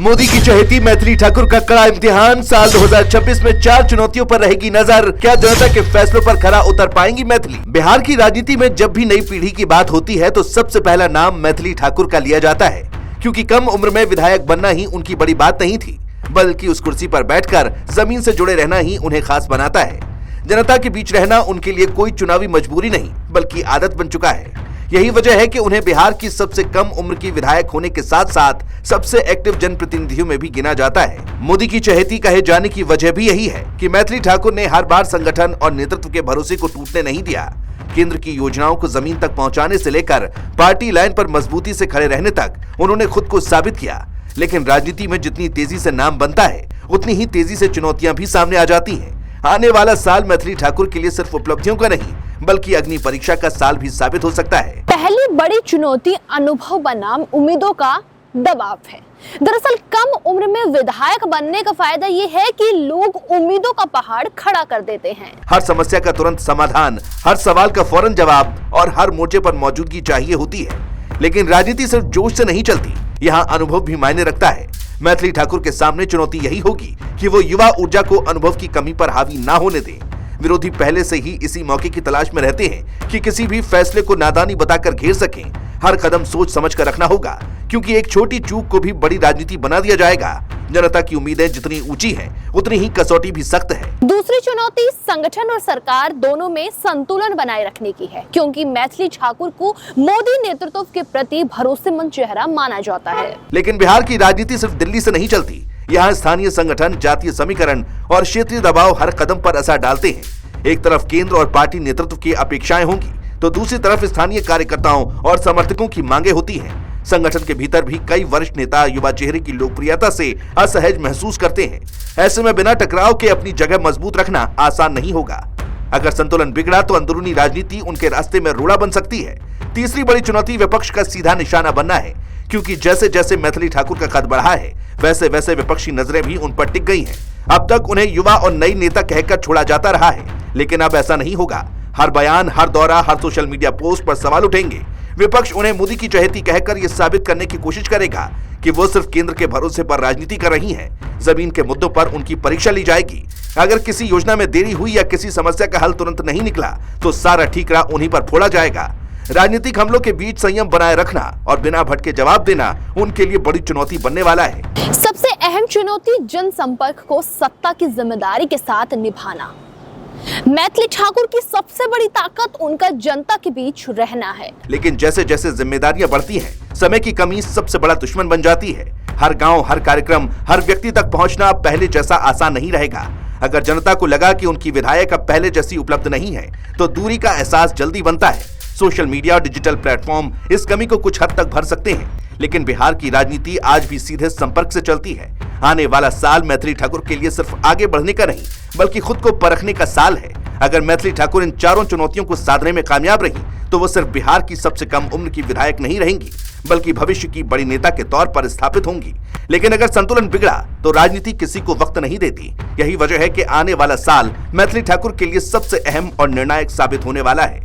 मोदी की चहेती मैथिली ठाकुर का कड़ा इम्तिहान। साल 2026 में 4 चुनौतियों पर रहेगी नजर। क्या जनता के फैसलों पर खरा उतर पाएंगी मैथिली? बिहार की राजनीति में जब भी नई पीढ़ी की बात होती है तो सबसे पहला नाम मैथिली ठाकुर का लिया जाता है, क्योंकि कम उम्र में विधायक बनना ही उनकी बड़ी बात नहीं थी, बल्कि उस कुर्सी पर बैठकर जमीन से जुड़े रहना ही उन्हें खास बनाता है। जनता के बीच रहना उनके लिए कोई चुनावी मजबूरी नहीं, बल्कि आदत बन चुका है। यही वजह है कि उन्हें बिहार की सबसे कम उम्र की विधायक होने के साथ साथ सबसे एक्टिव जनप्रतिनिधियों में भी गिना जाता है। मोदी की चहेती कहे जाने की वजह भी यही है कि मैथिली ठाकुर ने हर बार संगठन और नेतृत्व के भरोसे को टूटने नहीं दिया। केंद्र की योजनाओं को जमीन तक पहुंचाने से लेकर पार्टी लाइन पर मजबूती से खड़े रहने तक उन्होंने खुद को साबित किया। लेकिन राजनीति में जितनी तेजी से नाम बनता है, उतनी ही तेजी से चुनौतियां भी सामने आ जाती हैं। आने वाला साल मैथिली ठाकुर के लिए सिर्फ उपलब्धियों का नहीं, बल्कि अग्नि परीक्षा का साल भी साबित हो सकता है। पहली बड़ी चुनौती अनुभव बनाम उम्मीदों का दबाव है। दरअसल कम उम्र में विधायक बनने का फायदा ये है कि लोग उम्मीदों का पहाड़ खड़ा कर देते हैं। हर समस्या का तुरंत समाधान, हर सवाल का फौरन जवाब और हर मोर्चे पर मौजूदगी चाहिए होती है। लेकिन राजनीति सिर्फ जोश से नहीं चलती, यहाँ अनुभव भी मायने रखता है। मैथिली ठाकुर के सामने चुनौती यही होगी कि वो युवा ऊर्जा को अनुभव की कमी पर हावी ना होने दें। विरोधी पहले से ही इसी मौके की तलाश में रहते हैं कि किसी भी फैसले को नादानी बताकर घेर सकें। हर कदम सोच समझ कर रखना होगा, क्योंकि एक छोटी चूक को भी बड़ी राजनीति बना दिया जाएगा। जनता की उम्मीदें जितनी ऊंची हैं, उतनी ही कसौटी भी सख्त है। दूसरी चुनौती संगठन और सरकार दोनों में संतुलन बनाए रखने की है, क्योंकि मैथिली ठाकुर को मोदी नेतृत्व के प्रति भरोसेमंद चेहरा माना जाता है। लेकिन बिहार की राजनीति सिर्फ दिल्ली से नहीं चलती। यहाँ स्थानीय संगठन, जातीय समीकरण और क्षेत्रीय दबाव हर कदम पर असर डालते हैं। एक तरफ केंद्र और पार्टी नेतृत्व की अपेक्षाएं होंगी, तो दूसरी तरफ स्थानीय कार्यकर्ताओं और समर्थकों की मांगे होती हैं। संगठन के भीतर भी कई वरिष्ठ नेता युवा चेहरे की लोकप्रियता से असहज महसूस करते हैं। ऐसे में बिना टकराव के अपनी जगह मजबूत रखना आसान नहीं होगा। अगर संतुलन बिगड़ा तो अंदरूनी राजनीति उनके रास्ते में रोड़ा बन सकती है। तीसरी बड़ी चुनौती विपक्ष का सीधा निशाना बनना है, क्योंकि जैसे जैसे मैथिली ठाकुर का कद बढ़ा है, वैसे वैसे विपक्षी नजरें भी उन पर टिक गई हैं। अब तक उन्हें युवा और नई नेता कहकर छोड़ा जाता रहा है, लेकिन अब ऐसा नहीं होगा। हर बयान, हर दौरा, हर सोशल मीडिया पोस्ट पर सवाल उठेंगे। विपक्ष उन्हें मोदी की चहेती कहकर यह साबित करने की कोशिश करेगा कि वो सिर्फ केंद्र के भरोसे पर राजनीति कर रही हैं। जमीन के मुद्दों पर उनकी परीक्षा ली जाएगी। अगर किसी योजना में देरी हुई या किसी समस्या का हल तुरंत नहीं निकला, तो सारा ठीकरा उन्हीं पर फोड़ा जाएगा। राजनीतिक हमलों के बीच संयम बनाए रखना और बिना भटके जवाब देना उनके लिए बड़ी चुनौती बनने वाला है। सबसे अहम चुनौती जनसंपर्क को सत्ता की जिम्मेदारी के साथ निभाना। मैथिली ठाकुर की सबसे बड़ी ताकत उनका जनता के बीच रहना है। लेकिन जैसे जैसे जिम्मेदारियां बढ़ती हैं, समय की कमी सबसे बड़ा दुश्मन बन जाती है। हर गांव, हर कार्यक्रम, हर व्यक्ति तक पहुंचना पहले जैसा आसान नहीं रहेगा। अगर जनता को लगा कि उनकी विधायक अब पहले जैसी उपलब्ध नहीं है, तो दूरी का एहसास जल्दी बनता है। सोशल मीडिया और डिजिटल प्लेटफॉर्म इस कमी को कुछ हद तक भर सकते हैं, लेकिन बिहार की राजनीति आज भी सीधे संपर्क से चलती है। आने वाला साल मैथिली ठाकुर के लिए सिर्फ आगे बढ़ने का नहीं, बल्कि खुद को परखने का साल है। अगर मैथिली ठाकुर इन चारों चुनौतियों को साधने में कामयाब रही, तो वो सिर्फ बिहार की सबसे कम उम्र की विधायक नहीं रहेंगी, बल्कि भविष्य की बड़ी नेता के तौर पर स्थापित होंगी। लेकिन अगर संतुलन बिगड़ा, तो राजनीति किसी को वक्त नहीं देती। यही वजह है कि आने वाला साल मैथिली ठाकुर के लिए सबसे अहम और निर्णायक साबित होने वाला है।